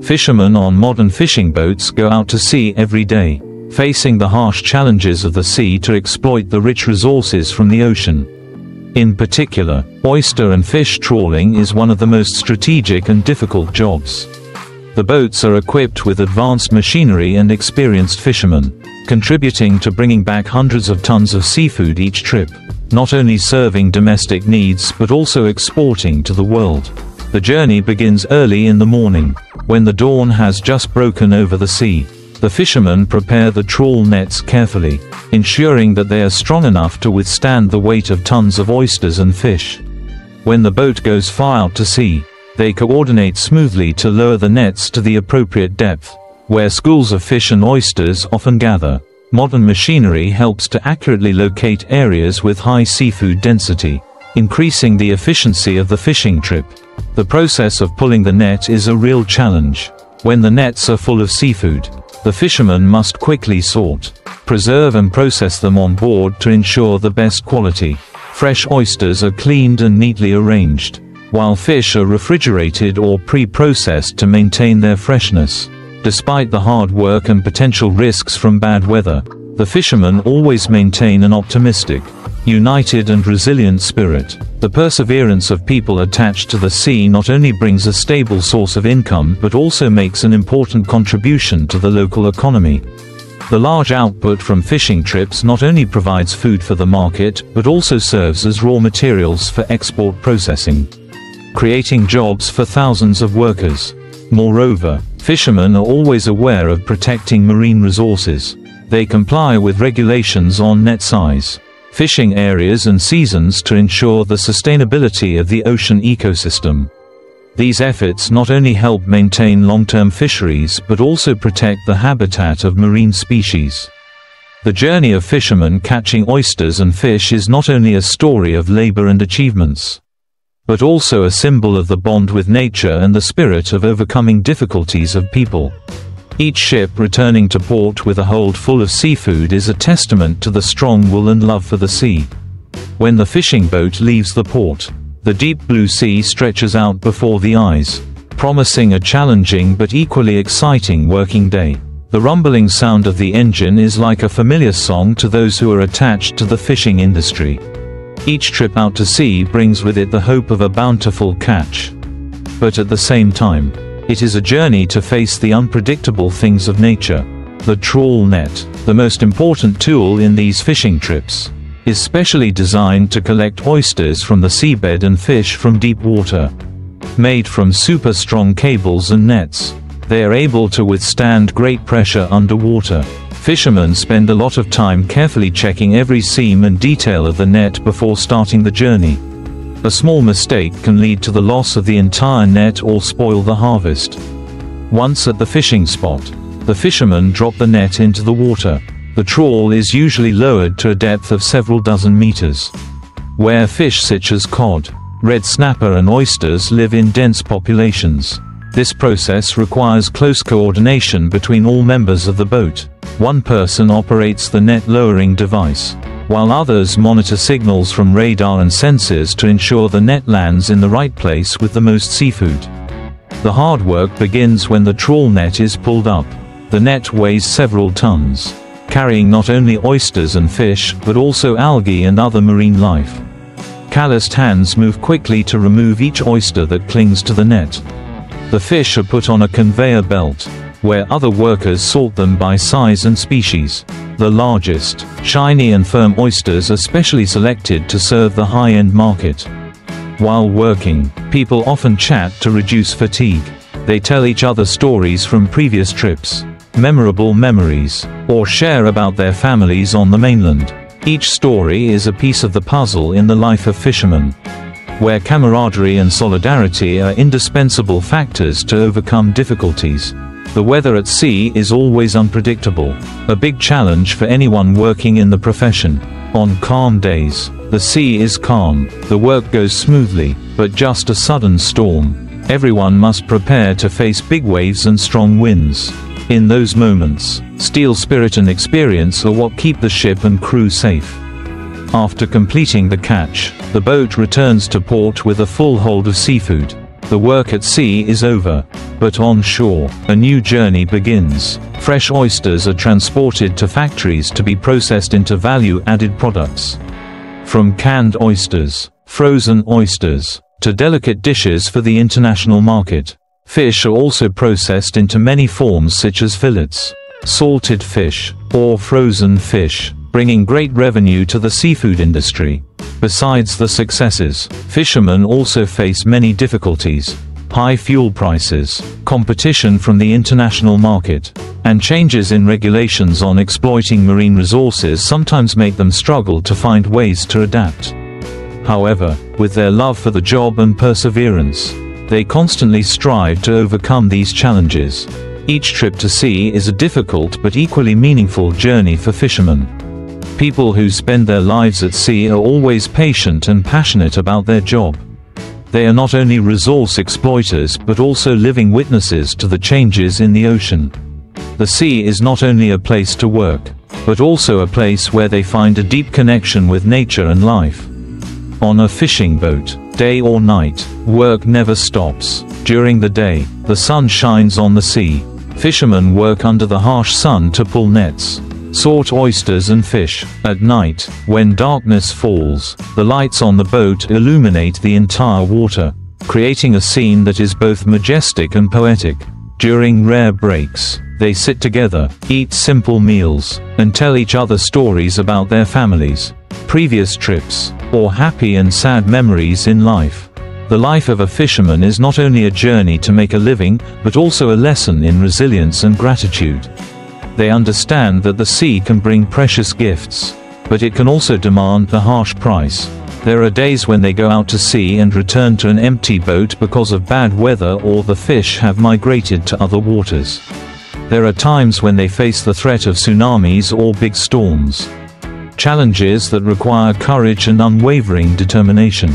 Fishermen on modern fishing boats go out to sea every day, facing the harsh challenges of the sea to exploit the rich resources from the ocean. In particular, oyster and fish trawling is one of the most strategic and difficult jobs. The boats are equipped with advanced machinery and experienced fishermen, contributing to bringing back hundreds of tons of seafood each trip, not only serving domestic needs but also exporting to the world. The journey begins early in the morning, when the dawn has just broken over the sea. The fishermen prepare the trawl nets carefully, ensuring that they are strong enough to withstand the weight of tons of oysters and fish. When the boat goes far out to sea, they coordinate smoothly to lower the nets to the appropriate depth, where schools of fish and oysters often gather. Modern machinery helps to accurately locate areas with high seafood density, increasing the efficiency of the fishing trip. The process of pulling the net is a real challenge. When the nets are full of seafood, the fishermen must quickly sort, preserve and process them on board to ensure the best quality. Fresh oysters are cleaned and neatly arranged, while fish are refrigerated or pre-processed to maintain their freshness. Despite the hard work and potential risks from bad weather, the fishermen always maintain an optimistic, united and resilient spirit. The perseverance of people attached to the sea not only brings a stable source of income but also makes an important contribution to the local economy. The large output from fishing trips not only provides food for the market but also serves as raw materials for export processing, creating jobs for thousands of workers. Moreover, fishermen are always aware of protecting marine resources. They comply with regulations on net size, fishing areas and seasons to ensure the sustainability of the ocean ecosystem. These efforts not only help maintain long-term fisheries but also protect the habitat of marine species. The journey of fishermen catching oysters and fish is not only a story of labor and achievements, but also a symbol of the bond with nature and the spirit of overcoming difficulties of people. Each ship returning to port with a hold full of seafood is a testament to the strong will and love for the sea. When the fishing boat leaves the port, the deep blue sea stretches out before the eyes, promising a challenging but equally exciting working day. The rumbling sound of the engine is like a familiar song to those who are attached to the fishing industry. Each trip out to sea brings with it the hope of a bountiful catch. But at the same time, it is a journey to face the unpredictable things of nature. The trawl net, the most important tool in these fishing trips, is specially designed to collect oysters from the seabed and fish from deep water. Made from super strong cables and nets, they are able to withstand great pressure underwater. Fishermen spend a lot of time carefully checking every seam and detail of the net before starting the journey. A small mistake can lead to the loss of the entire net or spoil the harvest. Once at the fishing spot, the fishermen drop the net into the water. The trawl is usually lowered to a depth of several dozen meters, where fish such as cod, red snapper and oysters live in dense populations. This process requires close coordination between all members of the boat. One person operates the net lowering device, while others monitor signals from radar and sensors to ensure the net lands in the right place with the most seafood. The hard work begins when the trawl net is pulled up. The net weighs several tons, carrying not only oysters and fish but also algae and other marine life. Calloused hands move quickly to remove each oyster that clings to the net. The fish are put on a conveyor belt, where other workers sort them by size and species. The largest, shiny and firm oysters are specially selected to serve the high-end market. While working, people often chat to reduce fatigue. They tell each other stories from previous trips, memorable memories, or share about their families on the mainland. Each story is a piece of the puzzle in the life of fishermen, where camaraderie and solidarity are indispensable factors to overcome difficulties. The weather at sea is always unpredictable, a big challenge for anyone working in the profession. On calm days, the sea is calm, the work goes smoothly, but just a sudden storm, everyone must prepare to face big waves and strong winds. In those moments, steel spirit and experience are what keep the ship and crew safe. After completing the catch, the boat returns to port with a full hold of seafood. The work at sea is over. But on shore, a new journey begins. Fresh oysters are transported to factories to be processed into value-added products. From canned oysters, frozen oysters, to delicate dishes for the international market. Fish are also processed into many forms such as fillets, salted fish, or frozen fish, bringing great revenue to the seafood industry. Besides the successes, fishermen also face many difficulties. High fuel prices, competition from the international market, and changes in regulations on exploiting marine resources sometimes make them struggle to find ways to adapt. However, with their love for the job and perseverance, they constantly strive to overcome these challenges. Each trip to sea is a difficult but equally meaningful journey for fishermen. People who spend their lives at sea are always patient and passionate about their job. They are not only resource exploiters but also living witnesses to the changes in the ocean. The sea is not only a place to work, but also a place where they find a deep connection with nature and life. On a fishing boat, day or night, work never stops. During the day, the sun shines on the sea. Fishermen work under the harsh sun to pull nets, sort oysters and fish. At night, when darkness falls, the lights on the boat illuminate the entire water, creating a scene that is both majestic and poetic. During rare breaks, they sit together, eat simple meals, and tell each other stories about their families, previous trips, or happy and sad memories in life. The life of a fisherman is not only a journey to make a living, but also a lesson in resilience and gratitude. They understand that the sea can bring precious gifts, but it can also demand a harsh price. There are days when they go out to sea and return to an empty boat because of bad weather or the fish have migrated to other waters. There are times when they face the threat of tsunamis or big storms. Challenges that require courage and unwavering determination.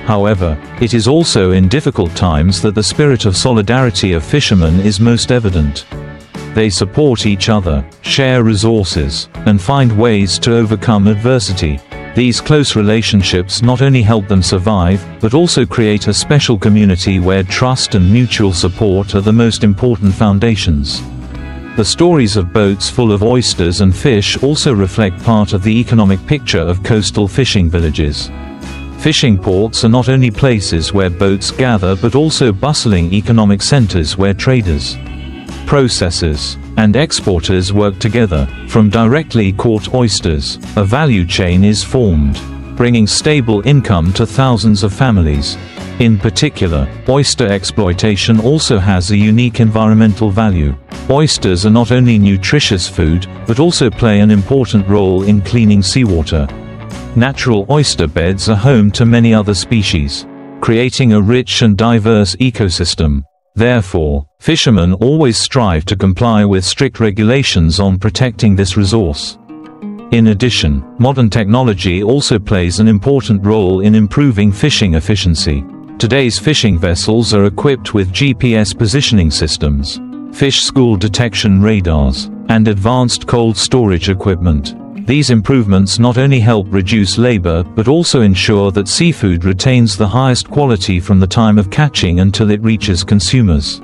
However, it is also in difficult times that the spirit of solidarity of fishermen is most evident. They support each other, share resources, and find ways to overcome adversity. These close relationships not only help them survive, but also create a special community where trust and mutual support are the most important foundations. The stories of boats full of oysters and fish also reflect part of the economic picture of coastal fishing villages. Fishing ports are not only places where boats gather but also bustling economic centers where traders, processors, and exporters work together. From directly caught oysters, a value chain is formed, bringing stable income to thousands of families. In particular, oyster exploitation also has a unique environmental value. Oysters are not only nutritious food, but also play an important role in cleaning seawater. Natural oyster beds are home to many other species, creating a rich and diverse ecosystem. Therefore, fishermen always strive to comply with strict regulations on protecting this resource. In addition, modern technology also plays an important role in improving fishing efficiency. Today's fishing vessels are equipped with GPS positioning systems, fish school detection radars, and advanced cold storage equipment. These improvements not only help reduce labor but also ensure that seafood retains the highest quality from the time of catching until it reaches consumers.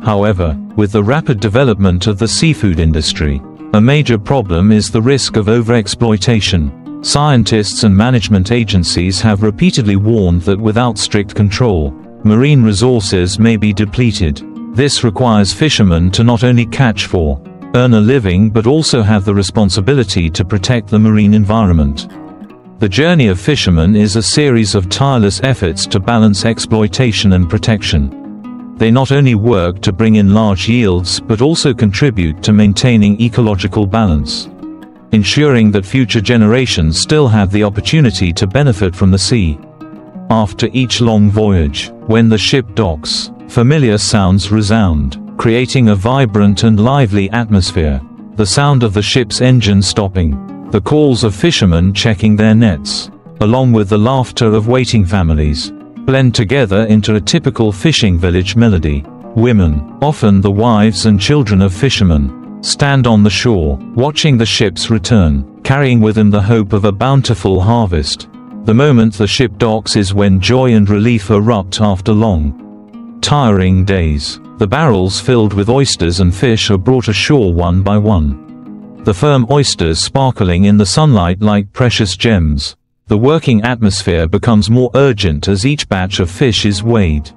However, with the rapid development of the seafood industry, a major problem is the risk of overexploitation. Scientists and management agencies have repeatedly warned that without strict control, marine resources may be depleted. This requires fishermen to not only catch for, earn a living but also have the responsibility to protect the marine environment. The journey of fishermen is a series of tireless efforts to balance exploitation and protection. They not only work to bring in large yields but also contribute to maintaining ecological balance, ensuring that future generations still have the opportunity to benefit from the sea. After each long voyage, when the ship docks, familiar sounds resound, creating a vibrant and lively atmosphere. The sound of the ship's engine stopping, the calls of fishermen checking their nets, along with the laughter of waiting families, blend together into a typical fishing village melody. Women, often the wives and children of fishermen, stand on the shore, watching the ships return, carrying with them the hope of a bountiful harvest. The moment the ship docks is when joy and relief erupt after long, Tiring days. The barrels filled with oysters and fish are brought ashore one by one. The firm oysters sparkling in the sunlight like precious gems. The working atmosphere becomes more urgent as each batch of fish is weighed,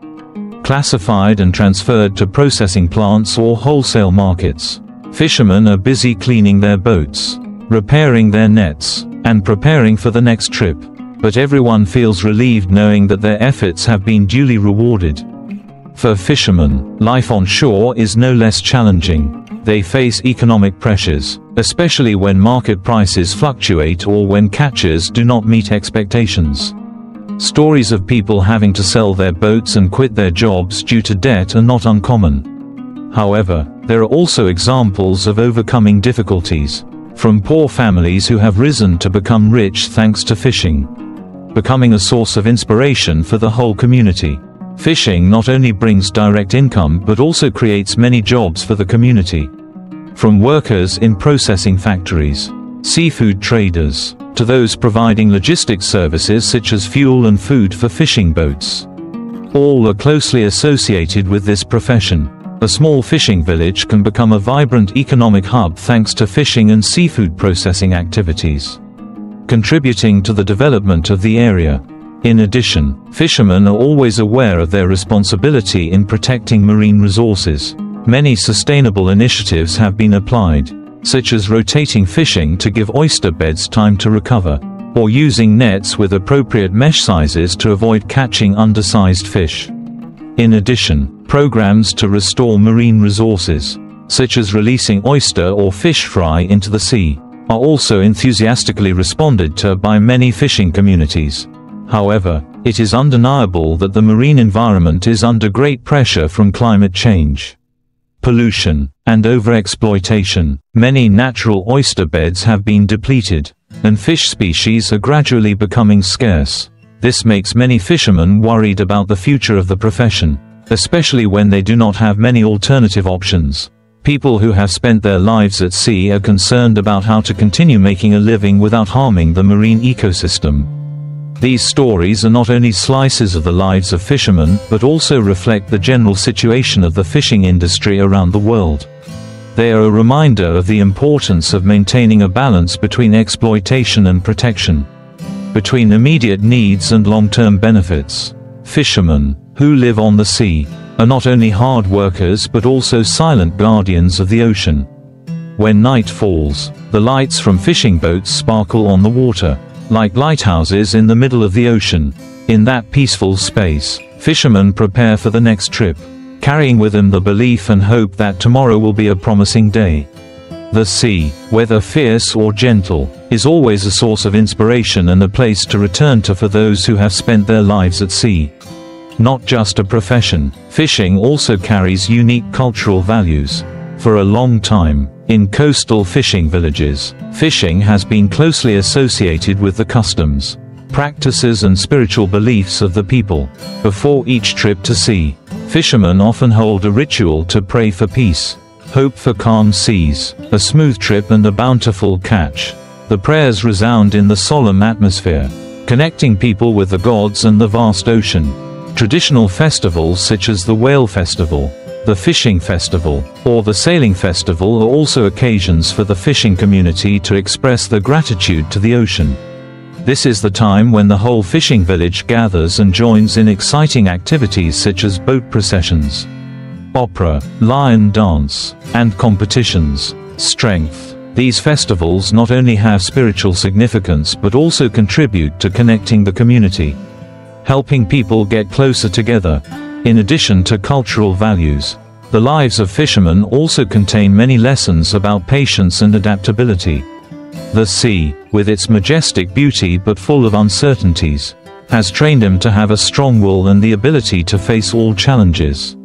classified and transferred to processing plants or wholesale markets. Fishermen are busy cleaning their boats, repairing their nets, and preparing for the next trip. But everyone feels relieved knowing that their efforts have been duly rewarded. For fishermen, life on shore is no less challenging. They face economic pressures, especially when market prices fluctuate or when catches do not meet expectations. Stories of people having to sell their boats and quit their jobs due to debt are not uncommon. However, there are also examples of overcoming difficulties, from poor families who have risen to become rich thanks to fishing, becoming a source of inspiration for the whole community. Fishing not only brings direct income but also creates many jobs for the community. From workers in processing factories, seafood traders, to those providing logistics services such as fuel and food for fishing boats. All are closely associated with this profession. A small fishing village can become a vibrant economic hub thanks to fishing and seafood processing activities, contributing to the development of the area. In addition, fishermen are always aware of their responsibility in protecting marine resources. Many sustainable initiatives have been applied, such as rotating fishing to give oyster beds time to recover, or using nets with appropriate mesh sizes to avoid catching undersized fish. In addition, programs to restore marine resources, such as releasing oyster or fish fry into the sea, are also enthusiastically responded to by many fishing communities. However, it is undeniable that the marine environment is under great pressure from climate change, pollution, and overexploitation. Many natural oyster beds have been depleted, and fish species are gradually becoming scarce. This makes many fishermen worried about the future of the profession, especially when they do not have many alternative options. People who have spent their lives at sea are concerned about how to continue making a living without harming the marine ecosystem. These stories are not only slices of the lives of fishermen but also reflect the general situation of the fishing industry around the world. They are a reminder of the importance of maintaining a balance between exploitation and protection, between immediate needs and long-term benefits. Fishermen, who live on the sea, are not only hard workers but also silent guardians of the ocean. When night falls, the lights from fishing boats sparkle on the water, like lighthouses in the middle of the ocean. In that peaceful space, fishermen prepare for the next trip, carrying with them the belief and hope that tomorrow will be a promising day. The sea, whether fierce or gentle, is always a source of inspiration and a place to return to for those who have spent their lives at sea. Not just a profession, fishing also carries unique cultural values. For a long time, in coastal fishing villages, fishing has been closely associated with the customs, practices and spiritual beliefs of the people. Before each trip to sea, fishermen often hold a ritual to pray for peace, hope for calm seas, a smooth trip and a bountiful catch. The prayers resound in the solemn atmosphere, connecting people with the gods and the vast ocean. Traditional festivals such as the Whale Festival, the Fishing Festival, or the Sailing Festival are also occasions for the fishing community to express their gratitude to the ocean. This is the time when the whole fishing village gathers and joins in exciting activities such as boat processions, opera, lion dance, and competitions. Strength. These festivals not only have spiritual significance but also contribute to connecting the community, helping people get closer together. In addition to cultural values, the lives of fishermen also contain many lessons about patience and adaptability. The sea, with its majestic beauty but full of uncertainties, has trained them to have a strong will and the ability to face all challenges.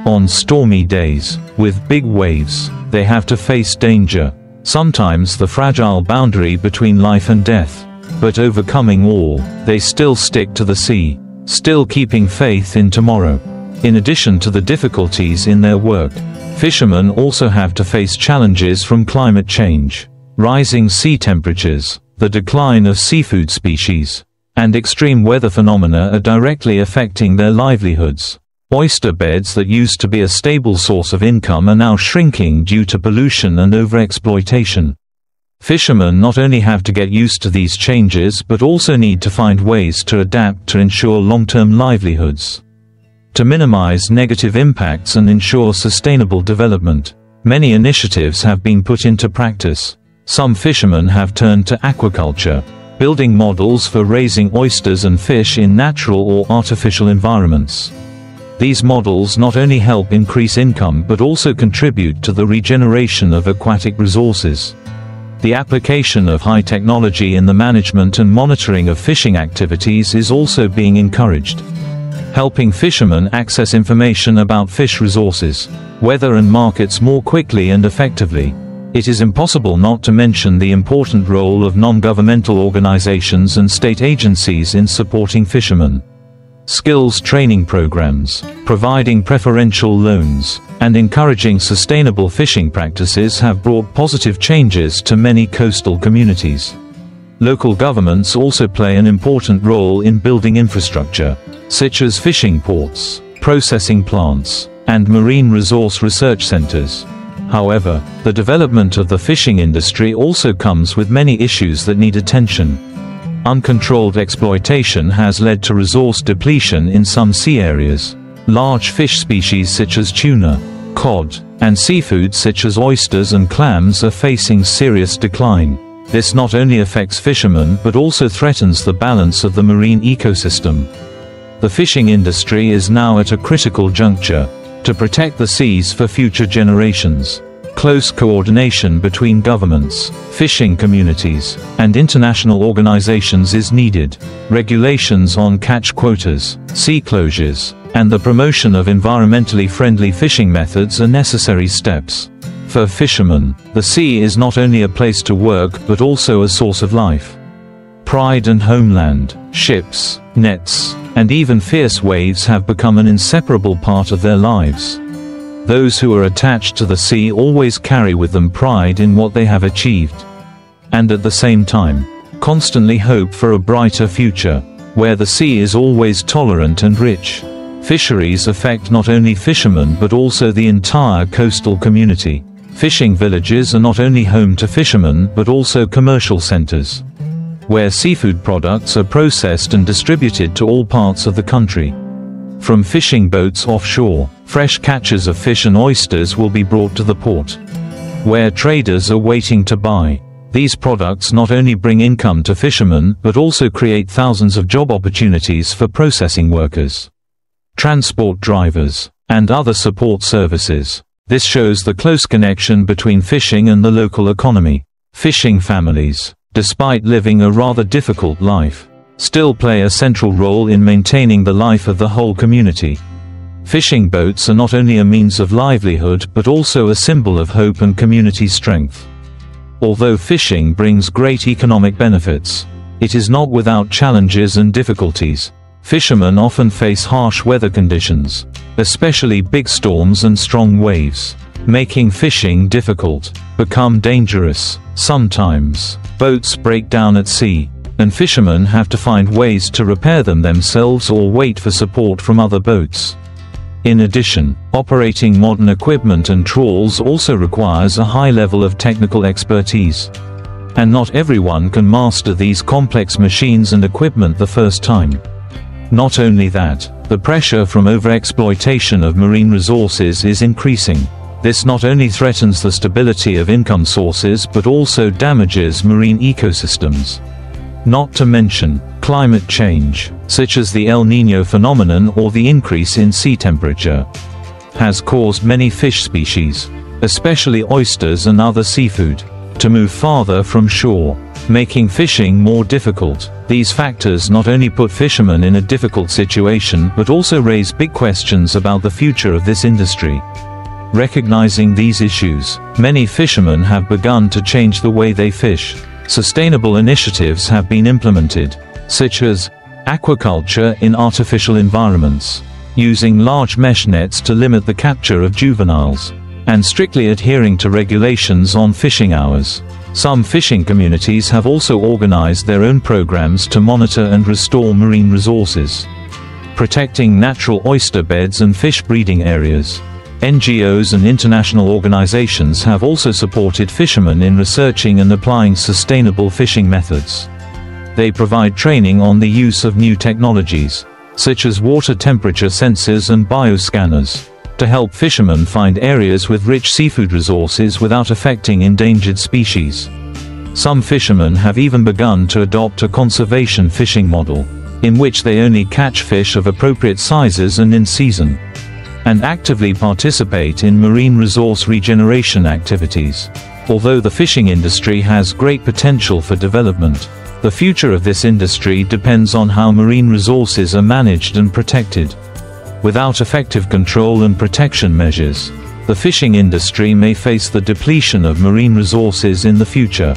On stormy days, with big waves, they have to face danger, sometimes the fragile boundary between life and death. But overcoming all, they still stick to the sea, still keeping faith in tomorrow. In addition to the difficulties in their work, fishermen also have to face challenges from climate change. Rising sea temperatures, the decline of seafood species, and extreme weather phenomena are directly affecting their livelihoods. Oyster beds that used to be a stable source of income are now shrinking due to pollution and overexploitation. Fishermen not only have to get used to these changes but also need to find ways to adapt to ensure long-term livelihoods. To minimize negative impacts and ensure sustainable development, many initiatives have been put into practice. Some fishermen have turned to aquaculture, building models for raising oysters and fish in natural or artificial environments. These models not only help increase income but also contribute to the regeneration of aquatic resources. The application of high technology in the management and monitoring of fishing activities is also being encouraged, helping fishermen access information about fish resources, weather and markets more quickly and effectively. It is impossible not to mention the important role of non-governmental organizations and state agencies in supporting fishermen. Skills training programs, providing preferential loans, and encouraging sustainable fishing practices have brought positive changes to many coastal communities. Local governments also play an important role in building infrastructure, such as fishing ports, processing plants, and marine resource research centers. However, the development of the fishing industry also comes with many issues that need attention. Uncontrolled exploitation has led to resource depletion in some sea areas. Large fish species such as tuna, cod, and seafood such as oysters and clams are facing serious decline. This not only affects fishermen but also threatens the balance of the marine ecosystem. The fishing industry is now at a critical juncture. To protect the seas for future generations, close coordination between governments, fishing communities, and international organizations is needed. Regulations on catch quotas, sea closures, and the promotion of environmentally friendly fishing methods are necessary steps. For fishermen, the sea is not only a place to work but also a source of life. Pride and homeland, ships, nets, and even fierce waves have become an inseparable part of their lives. Those who are attached to the sea always carry with them pride in what they have achieved, and at the same time, constantly hope for a brighter future, where the sea is always tolerant and rich. Fisheries affect not only fishermen but also the entire coastal community. Fishing villages are not only home to fishermen but also commercial centers, where seafood products are processed and distributed to all parts of the country. From fishing boats offshore, fresh catches of fish and oysters will be brought to the port, where traders are waiting to buy. These products not only bring income to fishermen but also create thousands of job opportunities for processing workers, transport drivers, and other support services. This shows the close connection between fishing and the local economy. Fishing families, despite living a rather difficult life, still play a central role in maintaining the life of the whole community. Fishing boats are not only a means of livelihood but also a symbol of hope and community strength. Although fishing brings great economic benefits, it is not without challenges and difficulties. Fishermen often face harsh weather conditions, especially big storms and strong waves, making fishing difficult, become dangerous. Sometimes, boats break down at sea, and fishermen have to find ways to repair them themselves or wait for support from other boats. In addition, operating modern equipment and trawls also requires a high level of technical expertise. And not everyone can master these complex machines and equipment the first time. Not only that, the pressure from overexploitation of marine resources is increasing. This not only threatens the stability of income sources but also damages marine ecosystems. Not to mention, climate change, such as the El Niño phenomenon or the increase in sea temperature, has caused many fish species, especially oysters and other seafood, to move farther from shore, making fishing more difficult. These factors not only put fishermen in a difficult situation but also raise big questions about the future of this industry. Recognizing these issues, many fishermen have begun to change the way they fish. Sustainable initiatives have been implemented, such as aquaculture in artificial environments, using large mesh nets to limit the capture of juveniles, and strictly adhering to regulations on fishing hours. Some fishing communities have also organized their own programs to monitor and restore marine resources. protecting natural oyster beds and fish breeding areas. NGOs and international organizations have also supported fishermen in researching and applying sustainable fishing methods. They provide training on the use of new technologies, such as water temperature sensors and bioscanners, to help fishermen find areas with rich seafood resources without affecting endangered species. Some fishermen have even begun to adopt a conservation fishing model, in which they only catch fish of appropriate sizes and in season, and actively participate in marine resource regeneration activities. Although the fishing industry has great potential for development, the future of this industry depends on how marine resources are managed and protected. Without effective control and protection measures, the fishing industry may face the depletion of marine resources in the future.